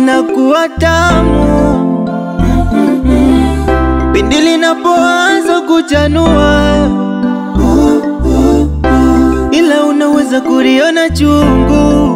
linakuwa tamu pindi linapoanza kuchanua, ila unaweza kuliona chungu.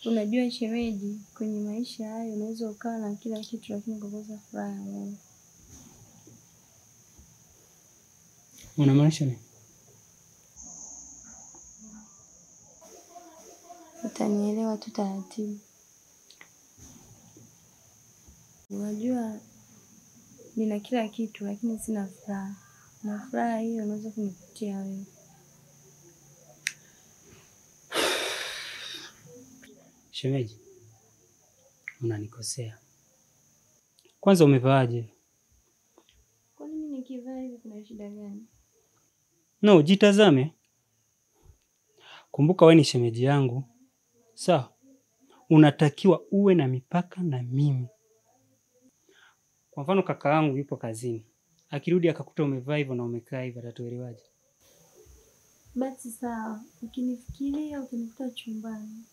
Unajua shemeji, kwenye maisha hayo unaweza ukawa na kila kitu lakini kukosa furaha ya moyo. Unamaanisha nini? Utanielewa tu taratibu. Unajua nina kila kitu lakini sina furaha. Na furaha hiyo unaweza kunipatia wewe. Shemeji, unanikosea. Kwanza umevaaje? Kwa nini nikivaa hivi kuna shida gani? No, jitazame. Kumbuka wewe ni shemeji yangu. Sawa? Unatakiwa uwe na mipaka na mimi. Kwa mfano kaka yangu yupo kazini. Akirudi akakuta umevaa hivyo na umekaa hivyo, atatuelewaje? Basi sawa, ukinifikiria utanikuta chumbani.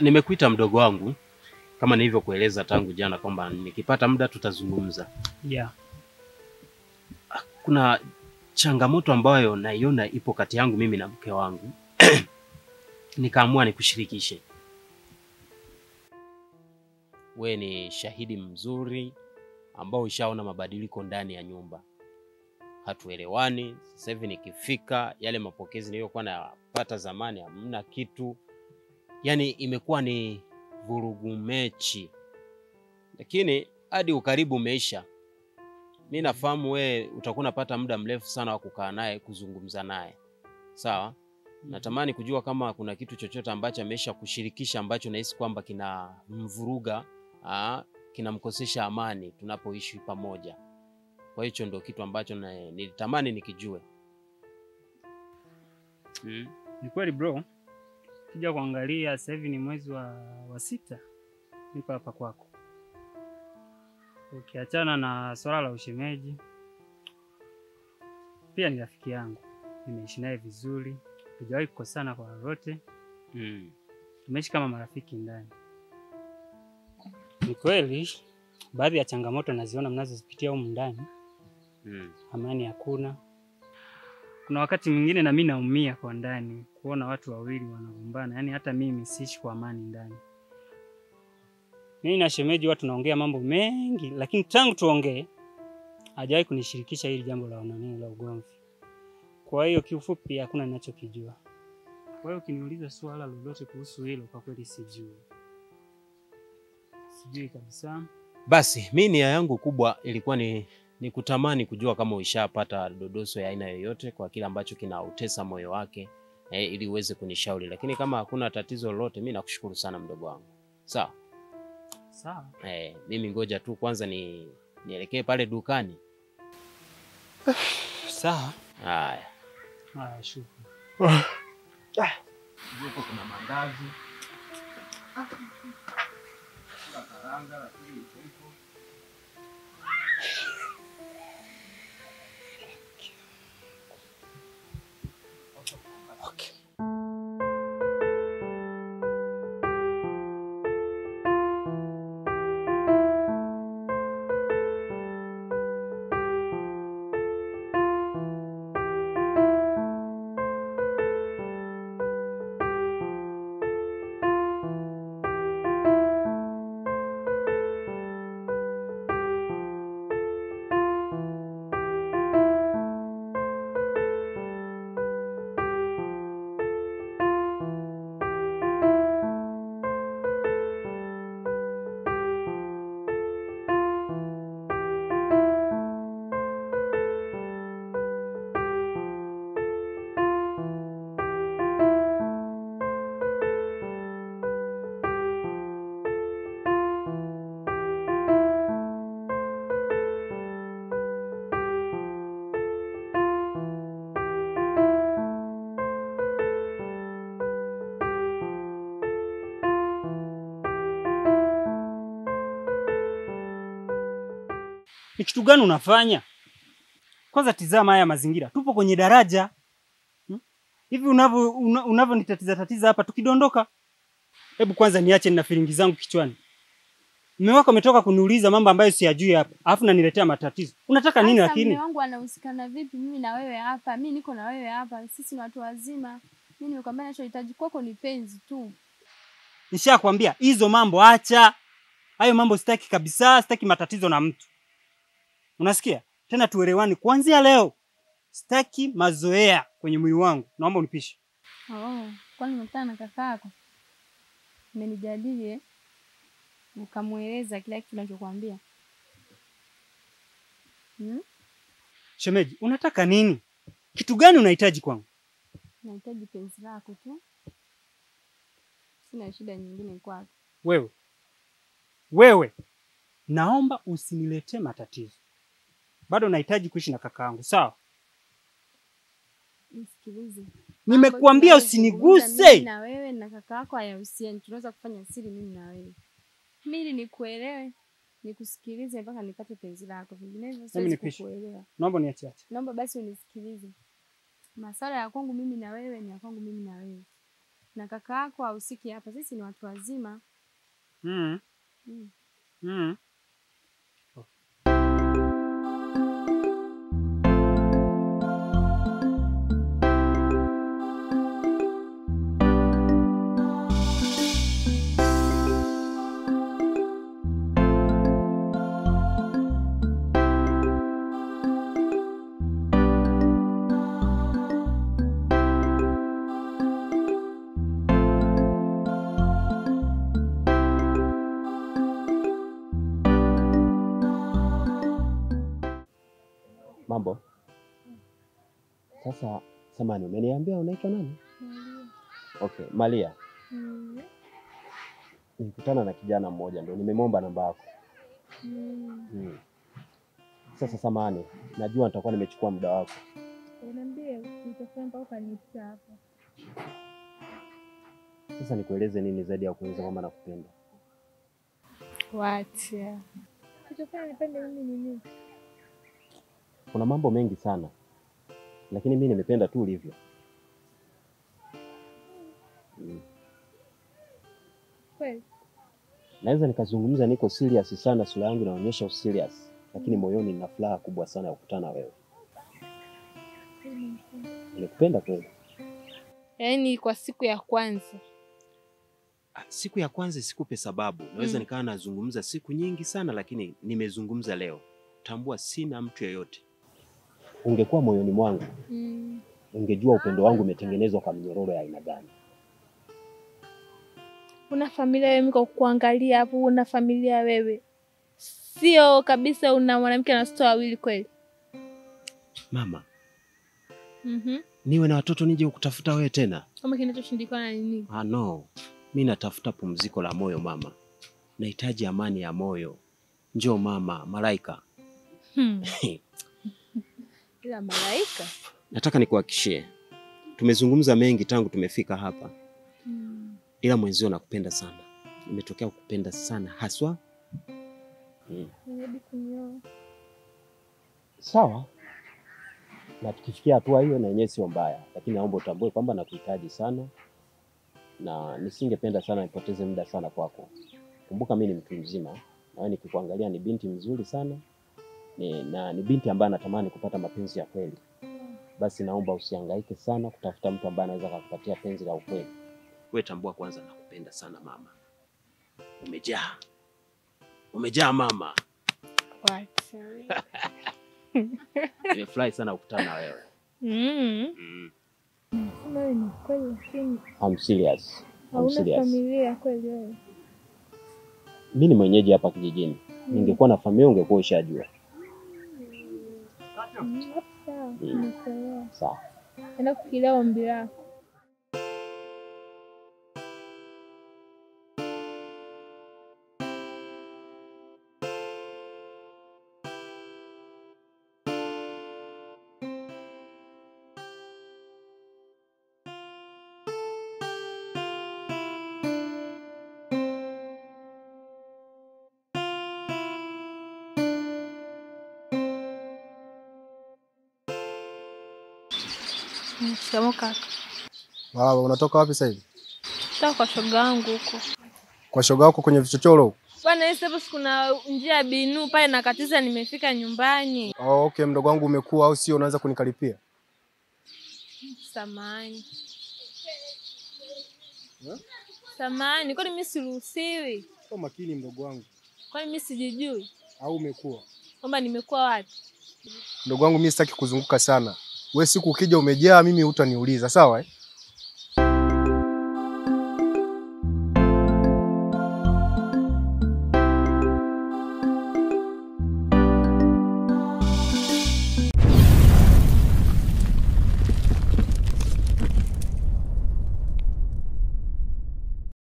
Nimekuita mdogo wangu kama nilivyokueleza tangu jana kwamba nikipata muda tutazungumza. Yeah. Kuna changamoto ambayo naiona ipo kati yangu mimi na mke wangu. Nikaamua nikushirikishe. We ni shahidi mzuri ambao ushaona mabadiliko ndani ya nyumba. Hatuelewani, sasa hivi nikifika yale mapokezi niliyokuwa napata zamani hamna kitu. Yaani imekuwa ni vurugu mechi. Lakini hadi ukaribu umeisha. Mimi nafahamu we utakuwa unapata muda mrefu sana wa kukaa naye, kuzungumza naye. Sawa? Natamani kujua kama kuna kitu chochote ambacho amesha kushirikisha ambacho nahisi kwamba kina mvuruga, kinamkosesha amani tunapoishi pamoja. Kwa hiyo ndio kitu ambacho nilitamani nikijue. Ni kweli bro. Kija kuangalia sasa hivi ni mwezi wa 6. Niko hapa kwako. Ukiachana na swala la ushemeji, pia ni rafiki yangu. Nimeishi naye vizuri. Tujawahi kukosana kwa lolote. Tumeishi kama marafiki ndani. Ni kweli baadhi ya changamoto naziona mnazozipitia huko ndani. Amani hakuna. Kuna wakati mwingine na mimi naumia kwa ndani kuona watu wawili wanagombana. Yaani hata mimi siishi kwa amani ndani. Mimi na shemeji watu tunaongea mambo mengi, lakini tangu tuongee hajawahi kunishirikisha hili jambo la nani la ugomvi. Kwa hiyo kiufupi hakuna ninachokijua. Kwa hiyo ukiniuliza swala lolote kuhusu hilo kwa kweli sijui. Sijui kabisa. Basi mimi nia yangu kubwa ilikuwa ni kutamani kujua kama ushapata dodoso ya aina yoyote kwa kile ambacho kinautesa moyo wake ili uweze kunishauri, lakini kama hakuna tatizo lolote mimi nakushukuru sana mdogo wangu. Sawa? Sawa. Mimi ngoja tu kwanza nielekee pale dukani. Sawa. Haya. Haya, shukrani. Hapo kuna mandazi. Kuna karanga lakini ipo. Okay. Ni kitu gani unafanya? Kwanza tizama haya mazingira. Tupo kwenye daraja. Hivi unavyonitatiza hapa tukidondoka. Hebu kwanza niache nina feeling zangu kichwani. Mume wako ametoka kuniuliza mambo ambayo siyajui hapa. Alafu unaniletea matatizo. Unataka nini lakini? Mume wangu anahusikana vipi mimi na wewe hapa? Mimi niko na wewe hapa. Sisi ni watu wazima. Mimi nimekwambia ninachohitaji kwako ni penzi tu. Nishakwambia hizo mambo acha. Hayo mambo sitaki kabisa, sitaki matatizo na mtu. Unasikia? Tena tuelewani kuanzia leo. Sitaki mazoea kwenye mwili wangu. Naomba unipishe. Kwani umekutana na kaka yako? Umenijadili ukamueleza kila kitu ninachokuambia. Shemeji, unataka nini? Kitu gani unahitaji kwangu? Nahitaji penzi lako tu. Sina shida nyingine kwako. Wewe. Naomba usiniletee matatizo. Bado nahitaji kuishi na kaka yangu, sawa? Nisikilize. Nimekuambia usiniguse. Na wewe na kaka yako hayahusiani. Tunaweza kufanya siri mimi na wewe. Mimi nikuelewe, nikusikilize mpaka nipate penzi lako. Vinginevyo siwezi kukuelewa. Naomba niache. Naomba basi unisikilize. Masuala ya kwangu mimi na wewe ni ya kwangu mimi na wewe. Na kaka yako hahusiki hapa. Sisi ni watu wazima. Mambo. Sasa samani umeniambia unaitwa nani? Maria. Okay, Maria. Nilikutana na kijana mmoja ndio nimemwomba namba yako. Sasa samani, najua nitakuwa nimechukua muda wako. Niambie, nitafanya mpaka kanipita hapa. Sasa nikueleze nini zaidi ya kueleza kwamba nakupenda? Wacha. Kitofanya nipende mimi ni nini? Kuna mambo mengi sana. Lakini mimi nimependa tu ulivyo. Kweli? Naweza nikazungumza niko serious sana, sura yangu inaonyesha userious, lakini moyoni nina furaha kubwa sana ya kukutana wewe. Nimekupenda kweli. Yaani kwa siku ya kwanza. Siku ya kwanza sikupe sababu. Naweza nikawa nazungumza siku nyingi sana, lakini nimezungumza leo. tambua sina mtu yeyote. Ungekuwa moyoni mwangu, ungejua upendo wangu umetengenezwa kwa minyororo ya aina gani. Una familia wewe, mimi kwa kuangalia hapo una familia wewe. Sio kabisa una mwanamke na watoto wawili kweli? Mama. Niwe na watoto nije kukutafuta wewe tena? Kama kinachoshindikana ni nini? No. Mimi natafuta pumziko la moyo mama. Nahitaji amani ya moyo. Njoo mama, malaika. Ila malaika? Nataka nikuhakishie. Tumezungumza mengi tangu tumefika hapa. Ila mwenzio nakupenda sana. Nimetokea kukupenda sana haswa. Sawa. Na tukifikia hatua hiyo na yenyewe sio mbaya, lakini naomba utambue kwamba nakuhitaji sana na nisingependa sana nipoteze muda sana kwako. Kumbuka mimi ni mtu mzima na wewe nikikuangalia ni binti mzuri sana. Ni binti ambaye anatamani kupata mapenzi ya kweli. Basi naomba usihangaike sana kutafuta mtu ambaye anaweza kukupatia penzi la ukweli. Wewe tambua kwanza nakupenda sana mama. Umejaa mama. What? Nimefurahi sana kukutana na wewe. Wewe ni kweli lakini I'm serious. hauna familia kweli wewe? Mimi ni mwenyeji hapa kijijini. Ningekuwa na familia ungekuwa ushajua. Sawa. Sawa. Enda kufikiria ombi lako. Shikamoo kaka. Baba, unatoka wapi sasa hivi? Toka kwa shoga yangu huko. Kwa shoga yako kwenye vichochoro huko? Bwana Yesu, hapo kuna njia ya binu pale na katiza, nimefika nyumbani. Okay, mdogo wangu umekuwa au sio, unaanza kunikaripia? Samahani. Samahani, kwani mimi siruhusiwi? Kwa makini mdogo wangu. Kwani mimi sijijui? Au umekuwa? Kwamba nimekuwa wapi? Mdogo wangu mimi sitaki kuzunguka sana. Wewe siku ukija umejaa mimi hutaniuliza, sawa